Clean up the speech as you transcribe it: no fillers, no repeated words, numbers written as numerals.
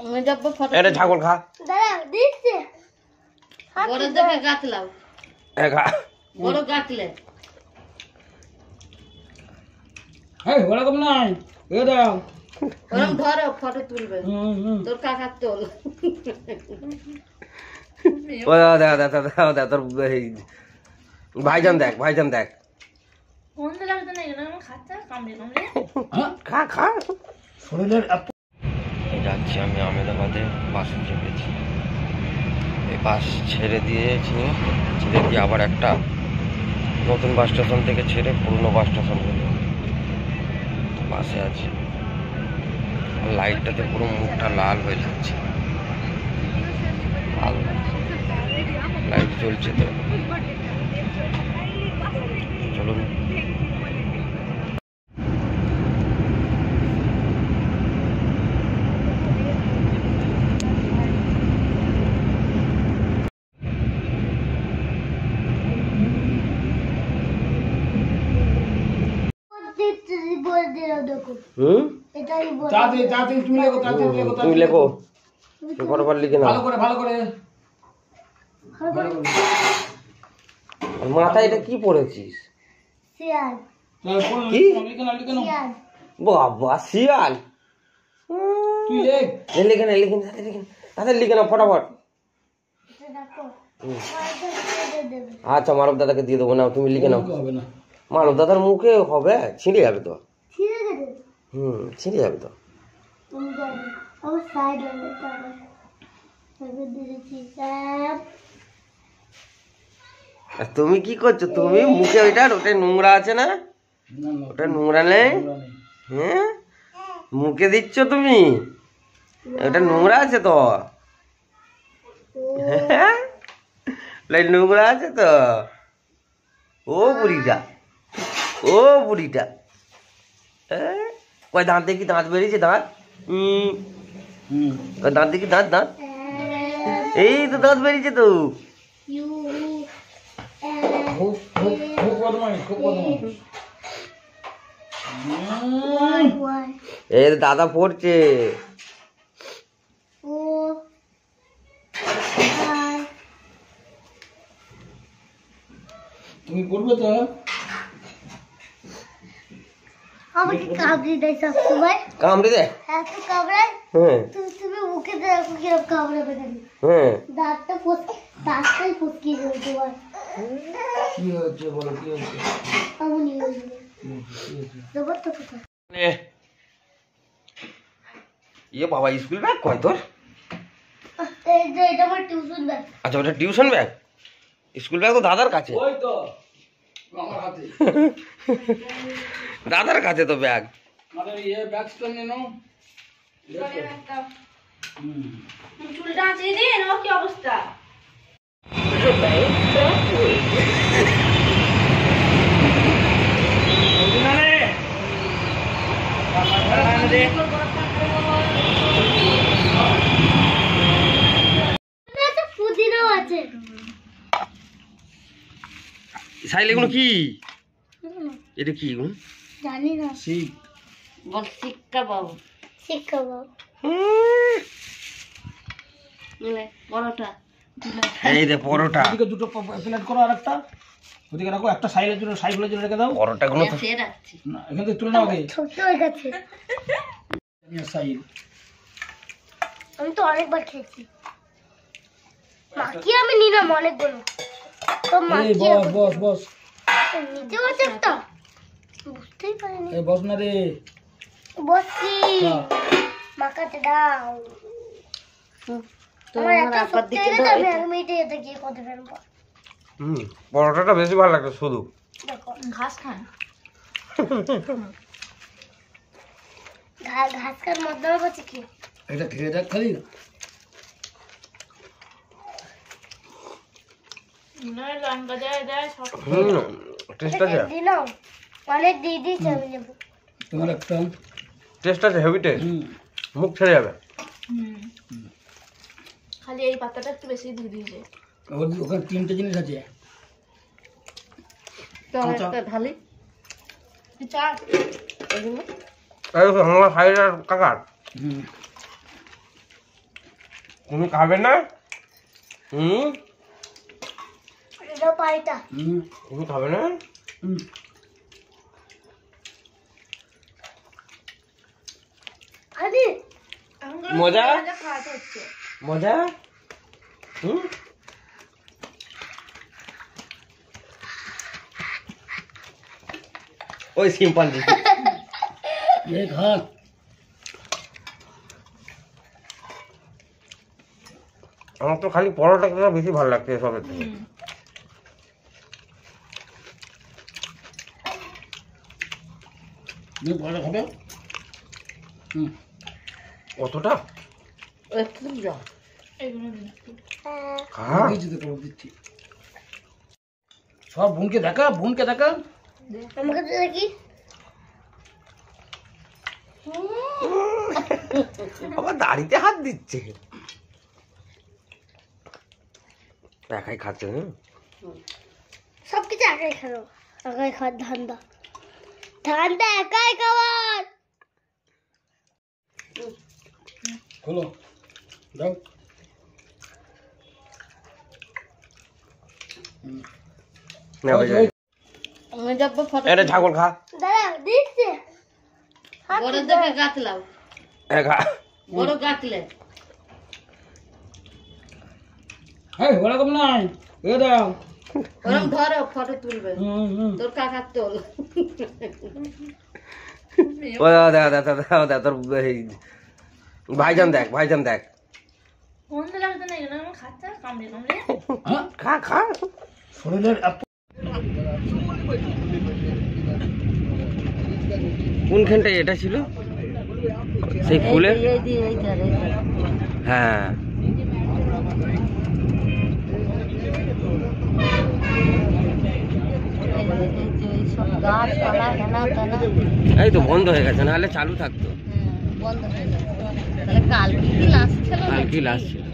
আমি যাব ফটো এটা ছাগল খা দাঁড়া দিচ্ছি বড় দেখে গাতলাও খা বড় গাতলে হ্যাঁ ওরকম নাই এ দাও ওরম ধরো ফটো তুলবে তোর কাকার তোল ও দেখ তোর ভাইজান দেখ বন্ধ লাগতো না এগুলো আমার খাচ্ছে কামড়ে খা খা শরীরের যাচ্ছি আমি আহমেদাবাদে বাসে চেপেছি এই বাস ছেড়ে দিয়েছি ছেড়ে দিয়ে আবার একটা নতুন বাস স্টেশন থেকে ছেড়ে পুরনো বাস স্টেশন গেল বাসে আছি লাইটটাতে পুরো মুখটা লাল হয়ে যাচ্ছে লাল লাইট জ্বলছে তো চলুন তুমি লেখো বরাবর লিখে নাও ভালো করে মাথায় এটা কি পড়েছিস শিয়াল কি লিখে নাও বাবা শিয়াল তুই লেখ লিখে তাদের লিখে নাও ফটাফট আচ্ছা মানব দাদাকে দিয়ে দেবো না তুমি লিখে নাও হবে না মানব দাদার মুখে হবে ছিঁড়ে যাবে তো ছিঁড়ে গেছে ছিঁড়ে যাবে তো আমি জানি আমার সাইড হয়ে যাবে তবে দিয়েছি স্যার আর তুমি কি করছো তুমি মুখে ওটা নোংরা আছে না ওটা নোংরা নেই হ্যাঁ মুখে দিচ্ছ তুমি ওটা নোংরা আছে তো হ্যাঁ নোংরা আছে তো ও বুড়িটা কয় দাঁত দেখি দাঁত বেরিয়েছে দাঁত দাঁত দেখি দাঁত এই তো দাঁত বেরিয়েছে তো এই দাদা পড়ছে তুমি পড়বে তো আমাকে কামড়ে দেয় সবসময় কামড়ে দেয় এত কামড়ায় হ্যাঁ তুমি মুখে দেখো কিরকম কামড়াবে জানি হ্যাঁ দাঁতটাই ফুসকিয়ে দেবে তোমার কি হচ্ছে বলো কি হচ্ছে এমনই হয়েছে দেবো তো কোথায় ইয়ে বাবা স্কুল ব্যাগ কয় তোর এই যে এটা আমার টিউশন ব্যাগ আচ্ছা ওটা টিউশন ব্যাগ স্কুল ব্যাগ তো দাদার কাছে ওই তো আমার হাতে দাদার কাছে তো ব্যাগ মানে এই ব্যাগটা নিয়ে নাও চুলটা আঁচিয়ে দিয়ে নাও কি অবস্থা পুদিনাও আছে সাইলে এগুলো কি এটা কি এগুলো জানি না শিখ বল শিক্ষা বাবু শিখাবো বড়টা এই যে পরোটা ওদিকে দুটো প্লেট করো আরেকটা ওদিকে রাখো একটা সাইলের জন্য সাইগুলোর জন্য রেখে দাও পরোটা গুলো তো সে রাখছি না এখান থেকে তুলে নাও আগে ছোট হয়ে গেছে সাইল আমি তো অনেকবার খেয়েছি মাখি আমি নিলাম অনেকগুলো তো এই মাখি বস নিতে বসে একটা বুঝতেই পারিনি এই বস না রে বসছি মাখাতে দাও আমার এত শক্তি হয়ে গেছে আমি 1 মিনিটে এটা গিয়ে করতে পারবো পরোটাটা বেশি ভালো লাগে শুধু দেখো ঘাস খান ঘাস খাওয়ার মধ্যে হচ্ছে কি এটা খেয়ে দেখ খালি টেস্ট আছে দিলাম অনেক দিয়ে দিয়েছি আমি নেবো তোমার একটা টেস্ট আছে হেভি টেস্ট মুখ ছেড়ে যাবে খালি এই পাতাটা একটু বেশি দিয়ে দিয়েছে ওখানে 3টে জিনিস আছে তো একটা ঢালি চা এগুলো আমার সাইড আর কাকার তুমি খাবে না? এটা পাইটা তুমি খাবে না? আরে মজা খাওয়াতে হচ্ছে মজা। ওই সিম্পল দিদি খা আমার তো খালি পরোটাটা বেশি ভালো লাগছে সবের থেকে। পরোটা খাবে? কতটা একটু যা খা। দিচ্ছি সব বোনকে দেখা, বোনকে দেখা। আমাকে তো দেখি আবার দাড়িতে হাত দিচ্ছে, একাই খাচ্ছে। সবকিছু একাই খাবো, একাই খাওয়ার ধান্দা, ধান্দা একাই খাওয়ার। খোলো যাও। আমি যাবো ফটো এটা ছাগল খা। দাঁড়া দিচ্ছে বড় দেখে গাতলাও, খা। বড় গাতলে হ্যাঁ ওরকম নাই, এ দাও। ওরম ধরো ফটো তুলবে, তোর কাকার তোল। ও দেখা দেখা দেখা দেখা তোর ভাইজান দেখ, ভাইজান দেখ। খা খা। শরীরের কোনখানটায় এটা ছিল সেই ফুলের? হ্যাঁ এই তো বন্ধ হয়ে গেছে, নাহলে চালু থাকতো। বন্ধ হয়ে গেছে, তাহলে কালকে কি লাস্ট ছিল? কালকে লাস্ট ছিল।